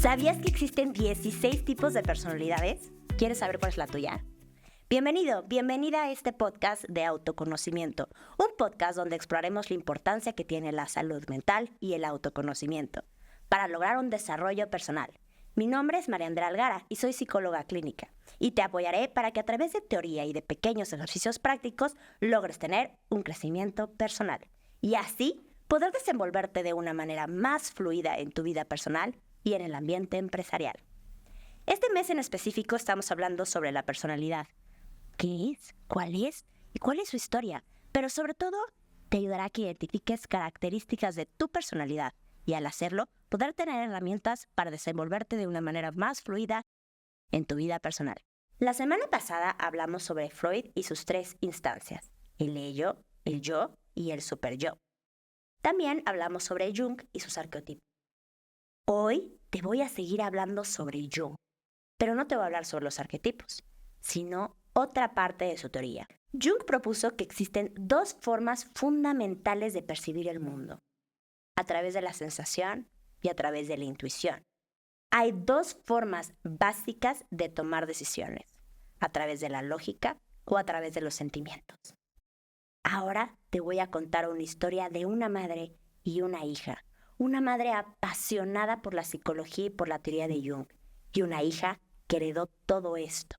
¿Sabías que existen 16 tipos de personalidades? ¿Quieres saber cuál es la tuya? Bienvenida a este podcast de autoconocimiento, un podcast donde exploraremos la importancia que tiene la salud mental y el autoconocimiento para lograr un desarrollo personal. Mi nombre es María Andrea Algara y soy psicóloga clínica y te apoyaré para que a través de teoría y de pequeños ejercicios prácticos logres tener un crecimiento personal y así poder desenvolverte de una manera más fluida en tu vida personal y en el ambiente empresarial. Este mes en específico estamos hablando sobre la personalidad. ¿Qué es? ¿Cuál es? ¿Y cuál es su historia? Pero sobre todo, te ayudará a que identifiques características de tu personalidad y al hacerlo, poder tener herramientas para desenvolverte de una manera más fluida en tu vida personal. La semana pasada hablamos sobre Freud y sus 3 instancias, el ello, el yo y el superyo. También hablamos sobre Jung y sus arqueotipos. Hoy te voy a seguir hablando sobre Jung, pero no te voy a hablar sobre los arquetipos, sino otra parte de su teoría. Jung propuso que existen 2 formas fundamentales de percibir el mundo, a través de la sensación y a través de la intuición. Hay 2 formas básicas de tomar decisiones, a través de la lógica o a través de los sentimientos. Ahora te voy a contar una historia de una madre y una hija, una madre apasionada por la psicología y por la teoría de Jung, y una hija que heredó todo esto.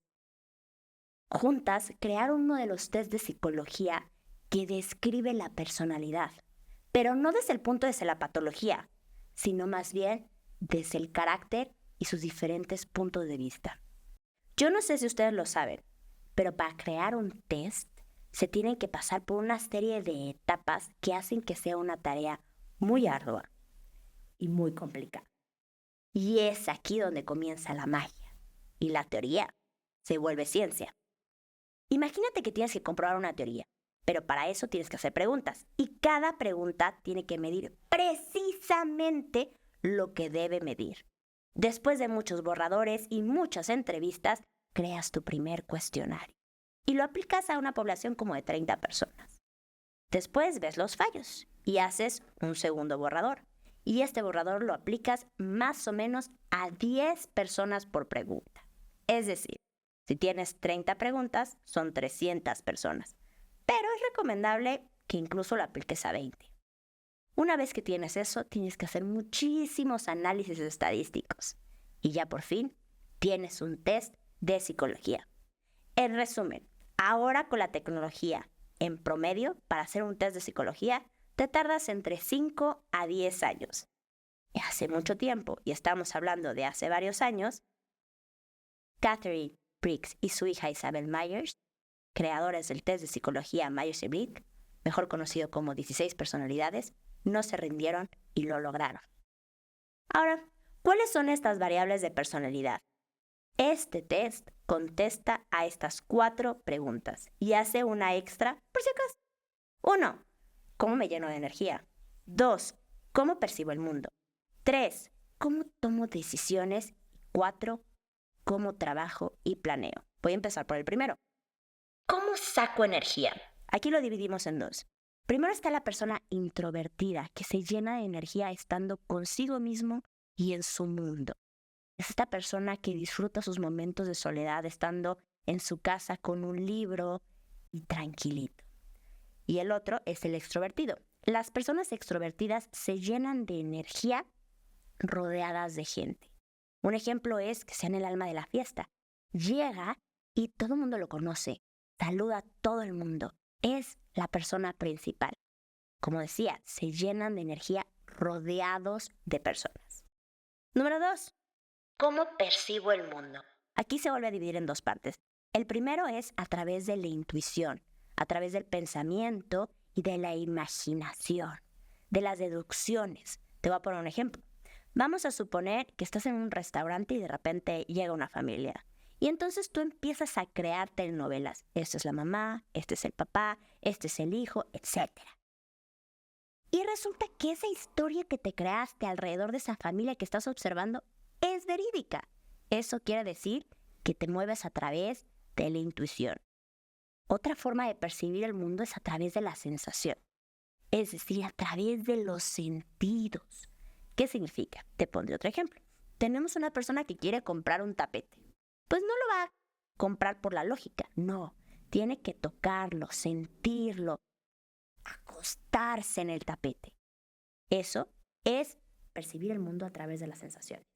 Juntas crearon uno de los test de psicología que describe la personalidad, pero no desde el punto de la patología, sino más bien desde el carácter y sus diferentes puntos de vista. Yo no sé si ustedes lo saben, pero para crear un test se tienen que pasar por una serie de etapas que hacen que sea una tarea muy ardua y muy complicada. Y es aquí donde comienza la magia y la teoría se vuelve ciencia. Imagínate que tienes que comprobar una teoría, pero para eso tienes que hacer preguntas y cada pregunta tiene que medir precisamente lo que debe medir. Después de muchos borradores y muchas entrevistas, creas tu primer cuestionario y lo aplicas a una población como de 30 personas. Después ves los fallos y haces un segundo borrador. Y este borrador lo aplicas más o menos a 10 personas por pregunta. Es decir, si tienes 30 preguntas, son 300 personas. Pero es recomendable que incluso lo apliques a 20. Una vez que tienes eso, tienes que hacer muchísimos análisis estadísticos. Y ya por fin, tienes un test de psicología. En resumen, ahora con la tecnología, en promedio, para hacer un test de psicología, te tardas entre 5 a 10 años. Hace mucho tiempo, y estamos hablando de hace varios años, Catherine Briggs y su hija Isabel Myers, creadores del test de psicología Myers y Briggs, mejor conocido como 16 personalidades, no se rindieron y lo lograron. Ahora, ¿cuáles son estas variables de personalidad? Este test contesta a estas 4 preguntas y hace una extra por si acaso. 1. ¿Cómo me lleno de energía? 2. ¿Cómo percibo el mundo? 3. ¿Cómo tomo decisiones? 4. ¿Cómo trabajo y planeo? Voy a empezar por el primero. ¿Cómo saco energía? Aquí lo dividimos en 2. Primero está la persona introvertida, que se llena de energía estando consigo mismo y en su mundo. Es esta persona que disfruta sus momentos de soledad estando en su casa con un libro y tranquilito. Y el otro es el extrovertido. Las personas extrovertidas se llenan de energía rodeadas de gente. Un ejemplo es que sean el alma de la fiesta. Llega y todo el mundo lo conoce. Saluda a todo el mundo. Es la persona principal. Como decía, se llenan de energía rodeados de personas. Número 2. ¿Cómo percibo el mundo? Aquí se vuelve a dividir en 2 partes. El primero es a través de la intuición, a través del pensamiento y de la imaginación, de las deducciones. Te voy a poner un ejemplo. Vamos a suponer que estás en un restaurante y de repente llega una familia. Y entonces tú empiezas a crear telenovelas. Esta es la mamá, este es el papá, este es el hijo, etc. Y resulta que esa historia que te creaste alrededor de esa familia que estás observando es verídica. Eso quiere decir que te mueves a través de la intuición. Otra forma de percibir el mundo es a través de la sensación, es decir, a través de los sentidos. ¿Qué significa? Te pondré otro ejemplo. tenemos una persona que quiere comprar un tapete. Pues no lo va a comprar por la lógica, no. Tiene que tocarlo, sentirlo, acostarse en el tapete. Eso es percibir el mundo a través de las sensaciones.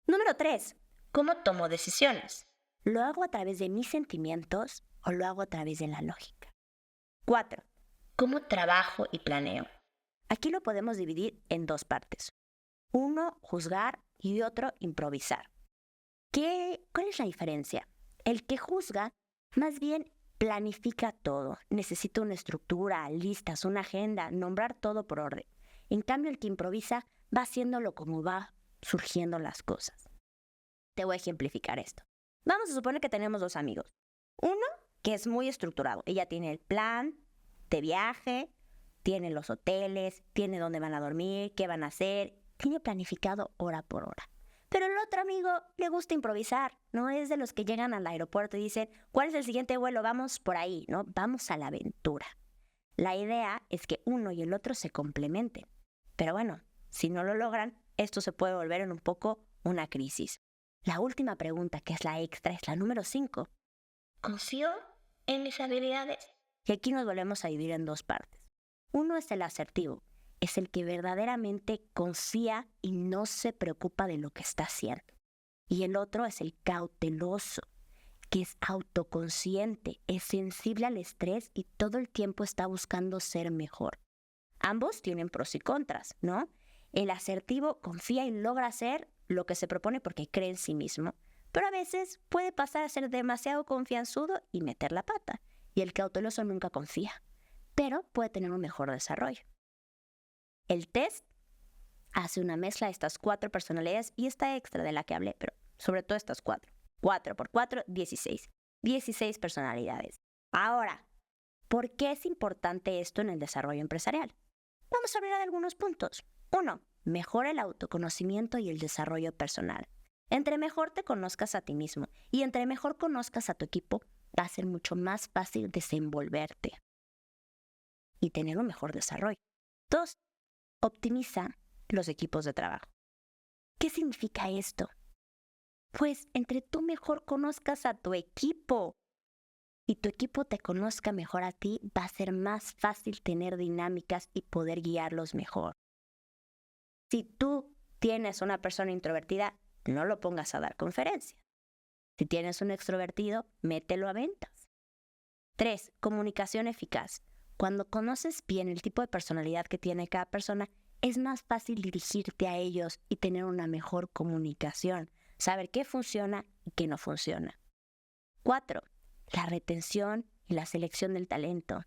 Número 3. ¿Cómo tomo decisiones? ¿Lo hago a través de mis sentimientos o lo hago a través de la lógica? 4. ¿Cómo trabajo y planeo? Aquí lo podemos dividir en 2 partes. Uno, juzgar y otro, improvisar. ¿Cuál es la diferencia? El que juzga, más bien planifica todo. Necesita una estructura, listas, una agenda, nombrar todo por orden. En cambio, el que improvisa va haciéndolo como va surgiendo las cosas. Te voy a ejemplificar esto. Vamos a suponer que tenemos 2 amigos. Uno que es muy estructurado. Ella tiene el plan de viaje, tiene los hoteles, tiene dónde van a dormir, qué van a hacer. Tiene planificado hora por hora. Pero el otro amigo le gusta improvisar, ¿no? Es de los que llegan al aeropuerto y dicen, ¿cuál es el siguiente vuelo? Vamos por ahí, ¿no? Vamos a la aventura. La idea es que uno y el otro se complementen. Pero bueno, si no lo logran, esto se puede volver en un poco una crisis. La última pregunta, que es la extra, es la número 5. ¿Confío en mis habilidades? Y aquí nos volvemos a dividir en 2 partes. Uno es el asertivo. Es el que verdaderamente confía y no se preocupa de lo que está haciendo. Y el otro es el cauteloso, que es autoconsciente, es sensible al estrés y todo el tiempo está buscando ser mejor. Ambos tienen pros y contras, ¿no? El asertivo confía y logra hacer lo que se propone porque cree en sí mismo, pero a veces puede pasar a ser demasiado confianzudo y meter la pata. Y el cauteloso nunca confía, pero puede tener un mejor desarrollo. El test hace una mezcla de estas 4 personalidades y esta extra de la que hablé, pero sobre todo estas 4. 4 por 4, 16. 16 personalidades. Ahora, ¿por qué es importante esto en el desarrollo empresarial? Vamos a hablar de algunos puntos. 1. Mejora el autoconocimiento y el desarrollo personal. Entre mejor te conozcas a ti mismo y entre mejor conozcas a tu equipo, va a ser mucho más fácil desenvolverte y tener un mejor desarrollo. 2. Optimiza los equipos de trabajo. ¿Qué significa esto? Pues entre tú mejor conozcas a tu equipo y tu equipo te conozca mejor a ti, va a ser más fácil tener dinámicas y poder guiarlos mejor. Si tú tienes una persona introvertida, no lo pongas a dar conferencias. Si tienes un extrovertido, mételo a ventas. 3. Comunicación eficaz. Cuando conoces bien el tipo de personalidad que tiene cada persona, es más fácil dirigirte a ellos y tener una mejor comunicación, saber qué funciona y qué no funciona. 4. La retención y la selección del talento.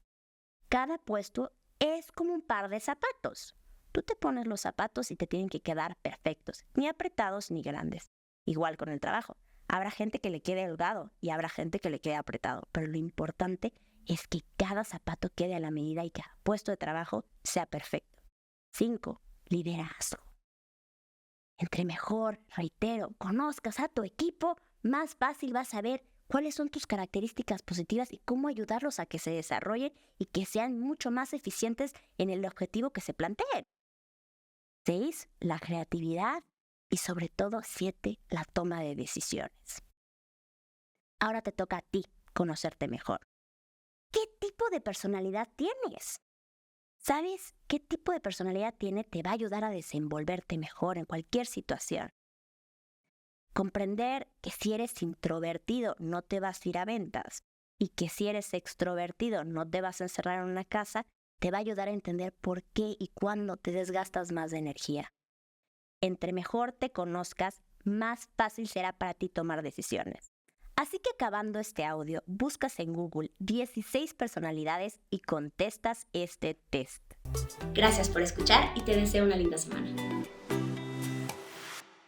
Cada puesto es como un par de zapatos. Tú te pones los zapatos y te tienen que quedar perfectos, ni apretados ni grandes. Igual con el trabajo. Habrá gente que le quede holgado y habrá gente que le quede apretado, pero lo importante es que cada zapato quede a la medida y cada puesto de trabajo sea perfecto. 5. Liderazgo. Entre mejor, reitero, conozcas a tu equipo, más fácil vas a ver cuáles son tus características positivas y cómo ayudarlos a que se desarrollen y que sean mucho más eficientes en el objetivo que se planteen. 6. La creatividad y sobre todo 7. La toma de decisiones. Ahora te toca a ti conocerte mejor. ¿Qué tipo de personalidad tienes? ¿Sabes qué tipo de personalidad tiene? Te va a ayudar a desenvolverte mejor en cualquier situación. Comprender que si eres introvertido no te vas a ir a ventas y que si eres extrovertido no te vas a encerrar en una casa, te va a ayudar a entender por qué y cuándo te desgastas más de energía. Entre mejor te conozcas, más fácil será para ti tomar decisiones. Así que acabando este audio, buscas en Google 16 personalidades y contestas este test. Gracias por escuchar y te deseo una linda semana.